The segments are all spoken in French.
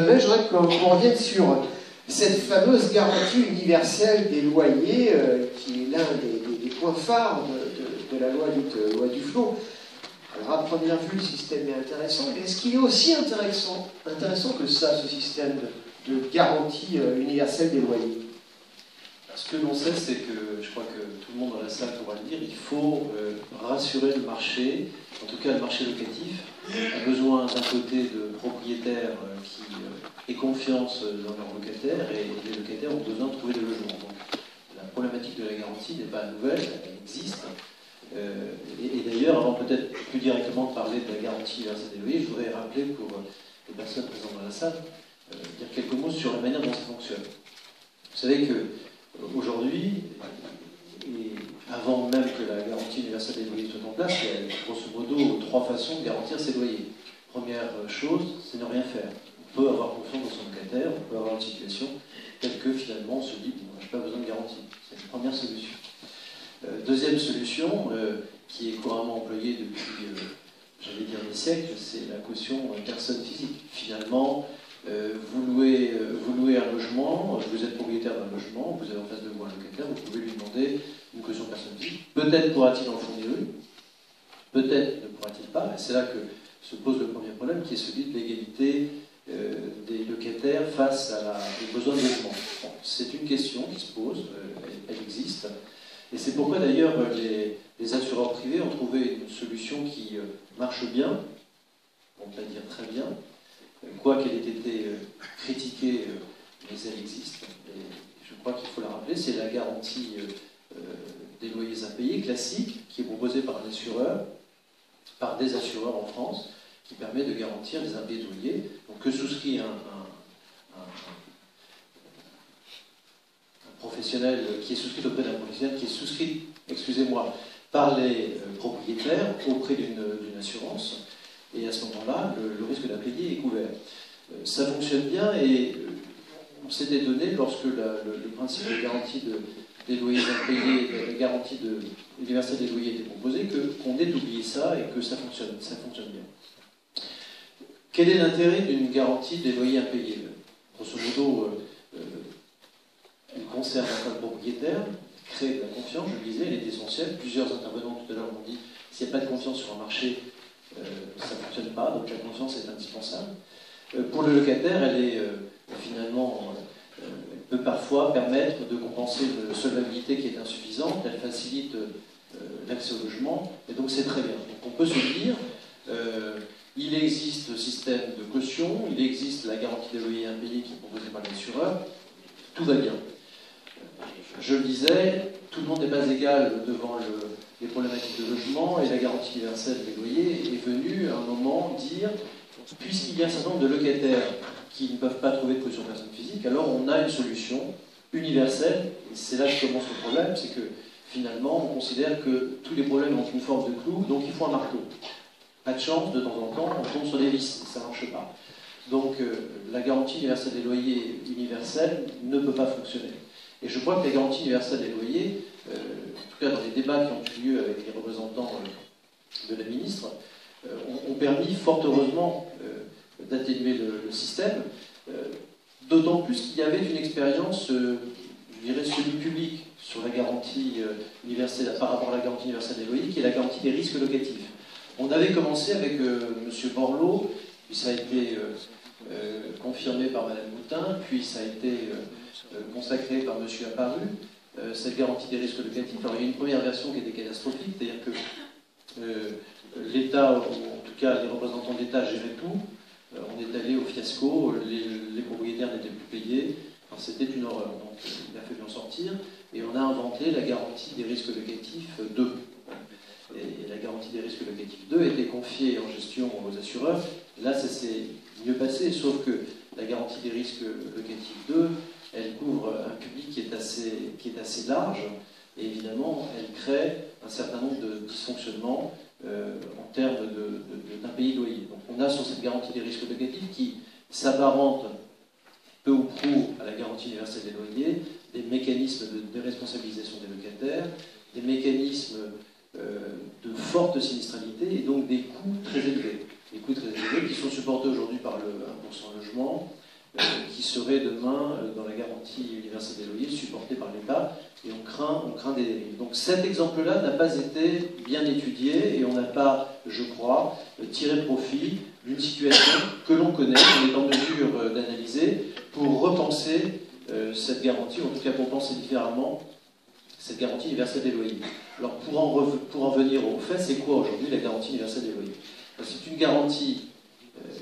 Mais je voudrais qu'on revienne sur cette fameuse garantie universelle des loyers, qui est l'un des points phares de la loi Duflot. Alors, à première vue, le système est intéressant, mais est-ce qu'il est aussi intéressant que ça, ce système de garantie universelle des loyers? Ce que l'on sait, c'est que, je crois que tout le monde dans la salle pourra le dire, il faut rassurer le marché, en tout cas le marché locatif, a besoin d'un côté de propriétaires qui aient confiance dans leurs locataires, et les locataires ont besoin de trouver des logements. Donc, la problématique de la garantie n'est pas nouvelle, elle existe. Et d'ailleurs, avant peut-être plus directement de parler de la garantie universelle des loyers, je voudrais rappeler pour les personnes présentes dans la salle, dire quelques mots sur la manière dont ça fonctionne. Vous savez que aujourd'hui, et avant même que la garantie universelle des loyers soit en place, il y a grosso modo 3 façons de garantir ses loyers. Première chose, c'est ne rien faire. On peut avoir confiance dans son locataire, on peut avoir une situation telle que finalement on se dit bon, je n'ai pas besoin de garantie. C'est une première solution. Deuxième solution, qui est couramment employée depuis, j'allais dire des siècles, c'est la caution personne physique. Finalement, vous louez un logement, vous êtes propriétaire d'un logement, vous avez en face de vous un locataire, vous pouvez lui demander une caution personne physique. Peut-être pourra-t-il en fournir une, peut-être ne pourra-t-il pas, et c'est là que se pose le premier problème, qui est celui de l'égalité des locataires face aux besoins de logement. Bon, c'est une question qui se pose, elle existe, et c'est pourquoi d'ailleurs les assureurs privés ont trouvé une solution qui marche bien, on peut dire très bien, quoi qu'elle ait été critiquée, mais elle existe, et je crois qu'il faut la rappeler, c'est la garantie des loyers impayés classique, qui est proposée par un assureur, par des assureurs en France, qui permet de garantir les impayés de loyers, donc que souscrit un professionnel, qui est souscrit auprès d'un professionnel, qui est souscrit, excusez-moi, par les propriétaires auprès d'une assurance, et à ce moment-là, le risque d'impayé est couvert. Ça fonctionne bien et on s'était donné, lorsque le principe de garantie des loyers impayés, la garantie universelle des loyers était proposée, qu'on ait oublié ça et que ça fonctionne bien. Quel est l'intérêt d'une garantie des loyers impayés? Grosso modo, elle concerne un le propriétaire, crée de la confiance, je le disais, elle est essentielle. Plusieurs intervenants tout à l'heure m'ont dit, s'il n'y a pas de confiance sur un marché, ça ne fonctionne pas, donc la confiance est indispensable. Pour le locataire, elle est finalement, elle peut parfois permettre de compenser une solvabilité qui est insuffisante, elle facilite l'accès au logement, et donc c'est très bien. Donc on peut se dire, il existe le système de caution, il existe la garantie des loyers impayés qui est proposée par l'assureur, tout va bien. Je le disais, tout le monde n'est pas égal devant les problématiques de logement, et la garantie universelle des loyers est venue à un moment dire, puisqu'il y a un certain nombre de locataires qui ne peuvent pas trouver de caution personne physique, alors on a une solution universelle, et c'est là que commence le problème, c'est que finalement on considère que tous les problèmes ont une forme de clou, donc il faut un marteau. Pas de chance, de temps en temps, on tombe sur des vis, et ça ne marche pas. Donc la garantie universelle des loyers universelle ne peut pas fonctionner. Et je crois que la garantie universelle des loyers, en tout cas dans les débats qui ont eu lieu avec les représentants de la ministre, ont permis fort heureusement d'atténuer le système, d'autant plus qu'il y avait une expérience, je dirais, semi-publique sur la garantie universelle, par rapport à la garantie universelle des loyers, qui est la garantie des risques locatifs. On avait commencé avec M. Borloo, puis ça a été confirmé par Mme Boutin, puis ça a été consacré par M. Apparu, cette garantie des risques locatifs. Alors il y a une première version qui était catastrophique, c'est-à-dire que l'État, ou en tout cas les représentants de l'État géraient tout, on est allé au fiasco, les propriétaires n'étaient plus payés, enfin, c'était une horreur, donc il a fallu en sortir, et on a inventé la garantie des risques locatifs 2. Et la garantie des risques locatifs 2 était confiée en gestion aux assureurs. Là, ça s'est mieux passé, sauf que la garantie des risques locatifs 2, elle couvre un public qui est assez large, et évidemment, elle crée un certain nombre de dysfonctionnements en termes d'impayés de loyer. Donc on a sur cette garantie des risques locatifs qui s'apparente peu ou prou à la garantie universelle des loyers, des mécanismes de déresponsabilisation des locataires, des mécanismes de forte sinistralité et donc des coûts très élevés. Des coûts très élevés qui sont supportés aujourd'hui par le 1% logement, qui serait demain dans la garantie universelle des loyers supportée par l'État, et on craint des dérives. Donc cet exemple-là n'a pas été bien étudié et on n'a pas, je crois, tiré profit d'une situation que l'on connaît, qu'on est en mesure d'analyser, pour repenser cette garantie, ou en tout cas pour penser différemment cette garantie universelle des loyers. Alors pour en venir au fait, c'est quoi aujourd'hui la garantie universelle des loyers? C'est une garantie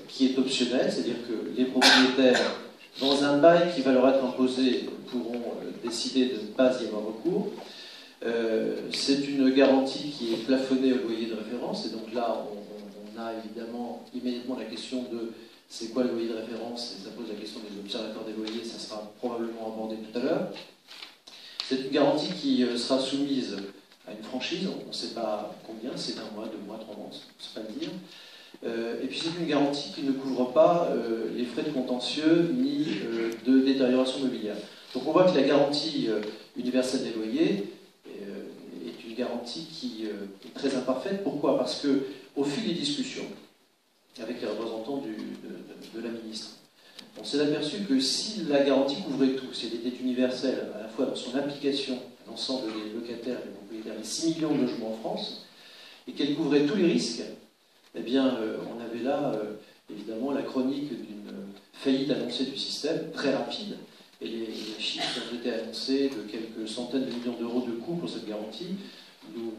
qui est optionnelle, c'est-à-dire que les propriétaires, dans un bail qui va leur être imposé, pourront décider de ne pas y avoir recours. C'est une garantie qui est plafonnée au loyer de référence, et donc là, on a évidemment immédiatement la question de c'est quoi le loyer de référence, et ça pose la question des observateurs des loyers, ça sera probablement abordé tout à l'heure. C'est une garantie qui sera soumise à une franchise, on ne sait pas combien, c'est 1 mois, 2 mois, 3 mois, on ne sait pas le dire. Et puis c'est une garantie qui ne couvre pas les frais de contentieux ni de détérioration mobilière. Donc on voit que la garantie universelle des loyers est une garantie qui est très imparfaite. Pourquoi? Parce qu'au fil des discussions avec les représentants de la ministre, on s'est aperçu que si la garantie couvrait tout, si elle était universelle à la fois dans son application à l'ensemble des locataires et des propriétaires, les 6 millions de logements en France, et qu'elle couvrait tous les risques, eh bien, on avait là, évidemment, la chronique d'une faillite annoncée du système, très rapide, et les chiffres ont été annoncés de quelques centaines de millions d'euros de coûts pour cette garantie. Nous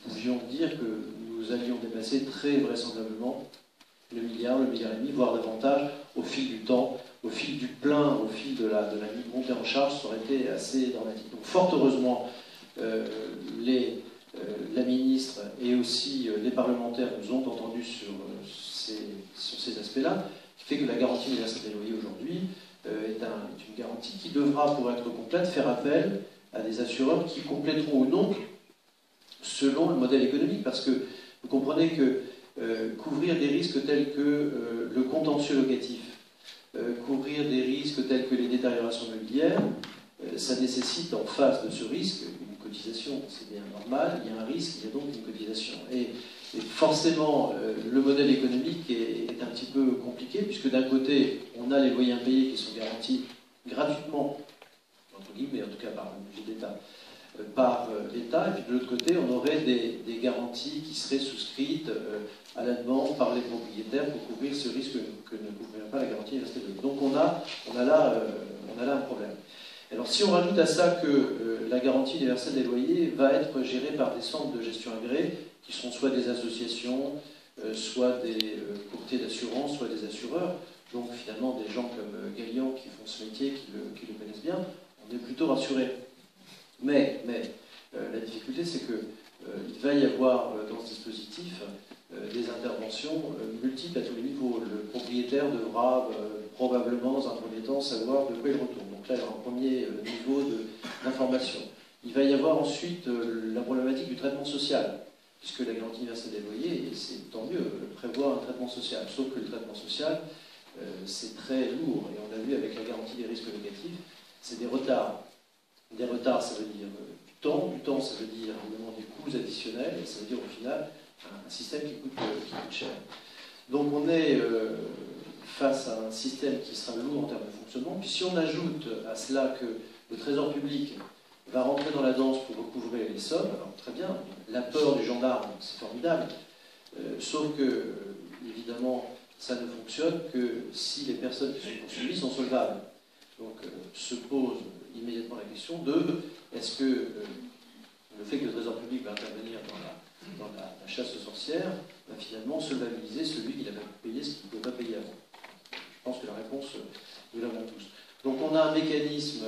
pouvions dire que nous allions dépasser très vraisemblablement le milliard et demi, voire davantage, au fil du temps, au fil du plein, au fil de la montée en charge, ça aurait été assez dramatique. Donc, fort heureusement, la ministre et aussi les parlementaires nous ont entendus sur ces aspects-là, qui fait que la garantie universelle des loyers aujourd'hui est une garantie qui devra, pour être complète, faire appel à des assureurs qui compléteront ou non selon le modèle économique. Parce que vous comprenez que couvrir des risques tels que le contentieux locatif, couvrir des risques tels que les détériorations mobilières, ça nécessite en face de ce risque une cotisation, c'est bien normal, il y a un risque, il y a donc une cotisation. Et forcément, le modèle économique est un petit peu compliqué, puisque d'un côté, on a les loyers impayés qui sont garantis gratuitement, entre guillemets, en tout cas par le budget d'État, par l'État, et puis de l'autre côté, on aurait des garanties qui seraient souscrites à la demande par les propriétaires pour couvrir ce risque que ne couvrirait pas la garantie universelle des loyers. Donc on a là un problème. Alors si on rajoute à ça que la garantie universelle des loyers va être gérée par des centres de gestion agréés, qui seront soit des associations, soit des courtiers d'assurance, soit des assureurs, donc finalement des gens comme Gallian qui font ce métier, qui le connaissent bien, on est plutôt rassuré. Mais la difficulté, c'est qu'il va y avoir dans ce dispositif des interventions multiples à tous les niveaux. Le propriétaire devra probablement, dans un premier temps, savoir de quoi il retourne. Donc là, il y aura un premier niveau d'information. Il va y avoir ensuite la problématique du traitement social, puisque la garantie universelle des loyers, et c'est tant mieux, prévoit un traitement social. Sauf que le traitement social, c'est très lourd, et on l'a vu avec la garantie des risques locatifs, c'est des retards. Des retards, ça veut dire du temps, ça veut dire évidemment des coûts additionnels, et ça veut dire au final un système qui coûte cher. Donc on est face à un système qui sera lourd en termes de fonctionnement, puis si on ajoute à cela que le Trésor public va rentrer dans la danse pour recouvrer les sommes, alors très bien, l'apport du gendarme, c'est formidable, sauf que, évidemment, ça ne fonctionne que si les personnes qui sont poursuivies sont solvables. Donc se pose immédiatement la question de est-ce que le fait que le Trésor public va intervenir dans la chasse aux sorcières va finalement solvabiliser celui qui n'a pas pu payer ce qu'il ne pouvait pas payer avant. Je pense que la réponse, nous l'avons tous. Donc on a un mécanisme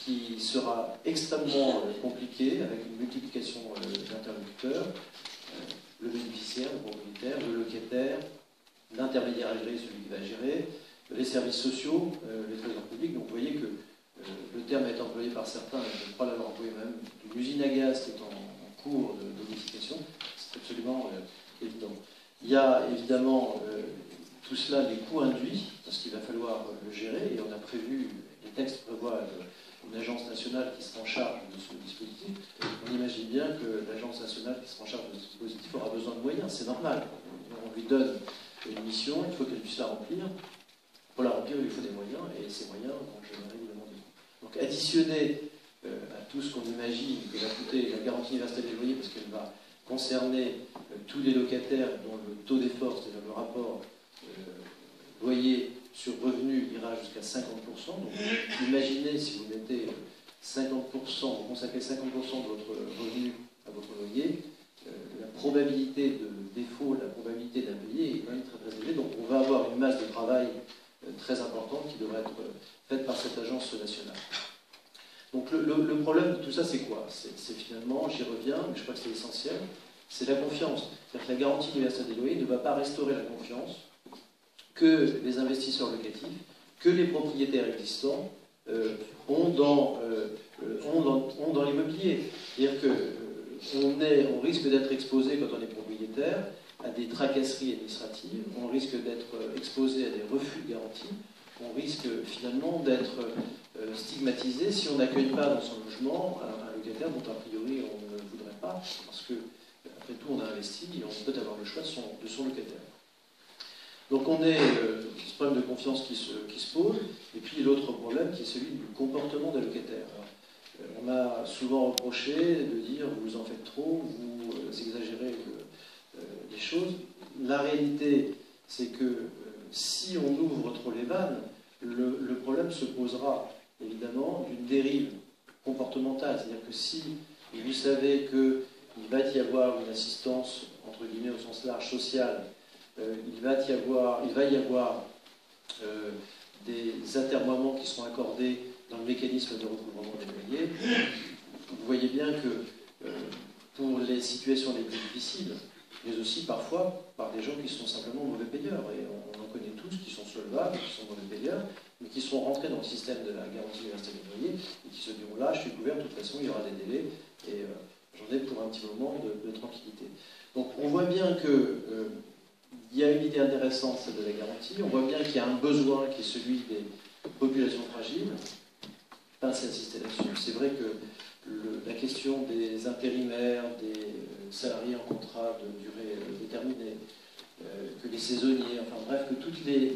qui sera extrêmement compliqué, avec une multiplication d'interlocuteurs, le bénéficiaire, le propriétaire, le locataire, l'intermédiaire agréé, celui qui va gérer, les services sociaux, les trésors publics. Donc vous voyez que le terme a été employé par certains, et je crois l'avoir employé même, d'une usine à gaz qui est en cours de modification, c'est absolument évident. Il y a évidemment tout cela, les coûts induits, parce qu'il va falloir le gérer, et on a prévu, les textes prévoient une agence nationale qui sera en charge de ce dispositif. On imagine bien que l'agence nationale qui sera en charge de ce dispositif aura besoin de moyens, c'est normal. On lui donne une mission, il faut qu'elle puisse la remplir. Pour la remplir, il faut des moyens, et ces moyens vont générer évidemment des coûts. Donc additionner à tout ce qu'on imagine que va coûter la garantie universelle des loyers, parce qu'elle va concerner tous les locataires dont le taux d'effort, c'est-à-dire le rapport loyer sur revenu, ira jusqu'à 50%. Donc imaginez si vous mettez 50%, vous consacrez 50% de votre revenu à votre loyer, la probabilité de défaut, la probabilité d'impayé est quand même très très élevée. Donc on va avoir une masse de travail très importante qui devrait être faite par cette agence nationale. Donc le problème de tout ça, c'est quoi? C'est finalement, j'y reviens, mais je crois que c'est essentiel, c'est la confiance. C'est-à-dire que la garantie universelle des loyers ne va pas restaurer la confiance que les investisseurs locatifs, que les propriétaires existants ont dans l'immobilier. C'est-à-dire qu'on risque d'être exposé, quand on est propriétaire, à des tracasseries administratives, on risque d'être exposé à des refus de garantie, on risque finalement d'être stigmatisé si on n'accueille pas dans son logement un locataire dont a priori on ne voudrait pas, parce que après tout on a investi et on peut avoir le choix de son locataire. Donc on est ce problème de confiance qui se pose, et puis l'autre problème qui est celui du comportement des locataires. Alors, on m'a souvent reproché de dire vous en faites trop, vous exagérez les choses. La réalité, c'est que si on ouvre trop les vannes, le problème se posera évidemment d'une dérive comportementale. C'est-à-dire que si vous savez qu'il va y avoir une assistance, entre guillemets au sens large, sociale, il va y avoir des atermoiements qui seront accordés dans le mécanisme de recouvrement des loyers, vous voyez bien que pour les situations les plus difficiles, mais aussi parfois par des gens qui sont simplement mauvais payeurs, et on en connaît tous qui sont solvables, qui sont mauvais payeurs, mais qui seront rentrés dans le système de la garantie universelle des loyers, et qui se diront là, je suis couvert, de toute façon il y aura des délais, et j'en ai pour un petit moment de tranquillité. Donc on voit bien que il y a une idée intéressante, celle de la garantie. On voit bien qu'il y a un besoin qui est celui des populations fragiles. Pas s'insister là-dessus. C'est vrai que la question des intérimaires, des salariés en contrat de durée déterminée, que les saisonniers, enfin bref, que toutes les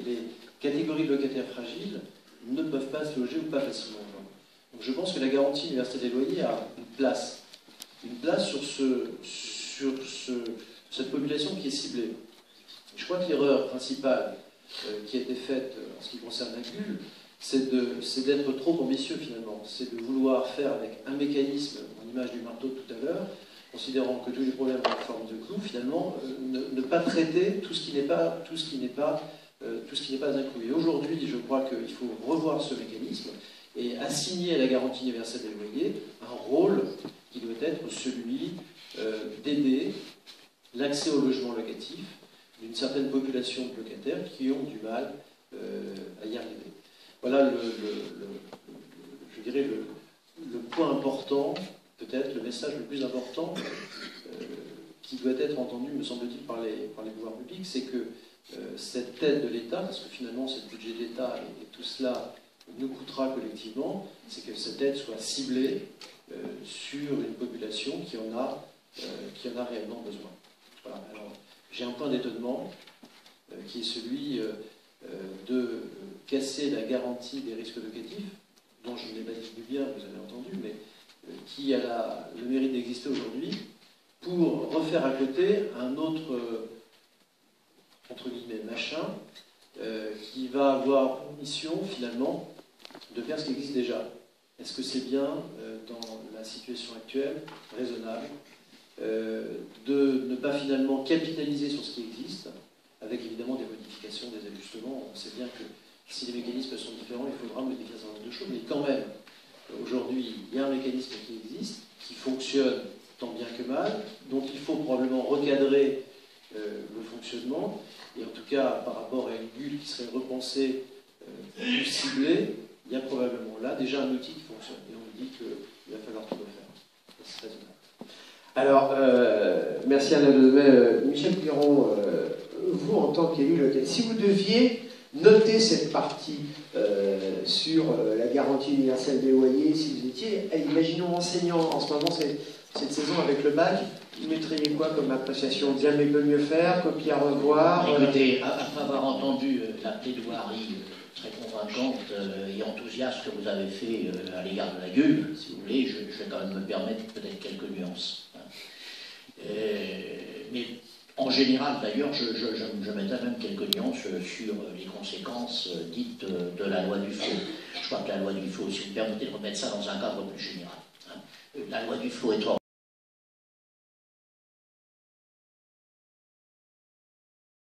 catégories de locataires fragiles ne peuvent pas se loger ou pas facilement. Donc je pense que la garantie universelle des loyers a une place sur cette population qui est ciblée. Je crois que l'erreur principale qui a été faite en ce qui concerne la CUL, c'est d'être trop ambitieux finalement. C'est de vouloir faire avec un mécanisme, en image du marteau tout à l'heure, considérant que tous les problèmes ont une forme de clou, finalement, ne pas traiter tout ce qui n'est pas inclus. Et aujourd'hui, je crois qu'il faut revoir ce mécanisme et assigner à la garantie universelle des loyers un rôle qui doit être celui d'aider l'accès au logement locatif d'une certaine population de locataires qui ont du mal à y arriver. Voilà je dirais le point important, peut-être le message le plus important qui doit être entendu, me semble-t-il, par les pouvoirs publics, c'est que cette aide de l'État, parce que finalement c'est le budget d'État et tout cela nous coûtera collectivement, c'est que cette aide soit ciblée sur une population qui en a réellement besoin. Voilà. Alors, j'ai un point d'étonnement qui est celui de casser la garantie des risques locatifs, dont je n'ai pas dit du bien, vous avez entendu, mais qui a le mérite d'exister aujourd'hui, pour refaire à côté un autre, entre guillemets, machin, qui va avoir pour mission, finalement, de faire ce qui existe déjà. Est-ce que c'est bien, dans la situation actuelle, raisonnable, de ne pas finalement capitaliser sur ce qui existe, avec évidemment des modifications, des ajustements. On sait bien que si les mécanismes sont différents, il faudra modifier un certain nombre de choses, mais quand même, aujourd'hui, il y a un mécanisme qui existe, qui fonctionne tant bien que mal, dont il faut probablement recadrer le fonctionnement, et en tout cas, par rapport à une bulle qui serait repensée, plus ciblée, il y a probablement là déjà un outil qui fonctionne, et on nous dit qu'il va falloir tout refaire. C'est raisonnable. Alors, merci Alain Lemay. Michel Piron, vous en tant qu'élu local, si vous deviez noter cette partie sur la garantie universelle des loyers, si vous étiez, imaginons enseignant en ce moment, cette saison avec le bac, vous mettriez quoi comme appréciation? Bien mais peut mieux faire, copie à revoir? Écoutez, après avoir entendu la plaidoirie très convaincante et enthousiaste que vous avez fait à l'égard de la GUL, si vous voulez, je vais quand même me permettre peut-être quelques nuances. Mais en général, d'ailleurs, je mettrais même quelques nuances sur les conséquences dites de la loi Duflot. Je crois que la loi Duflot, si vous me permettez de remettre ça dans un cadre plus général, la loi Duflot est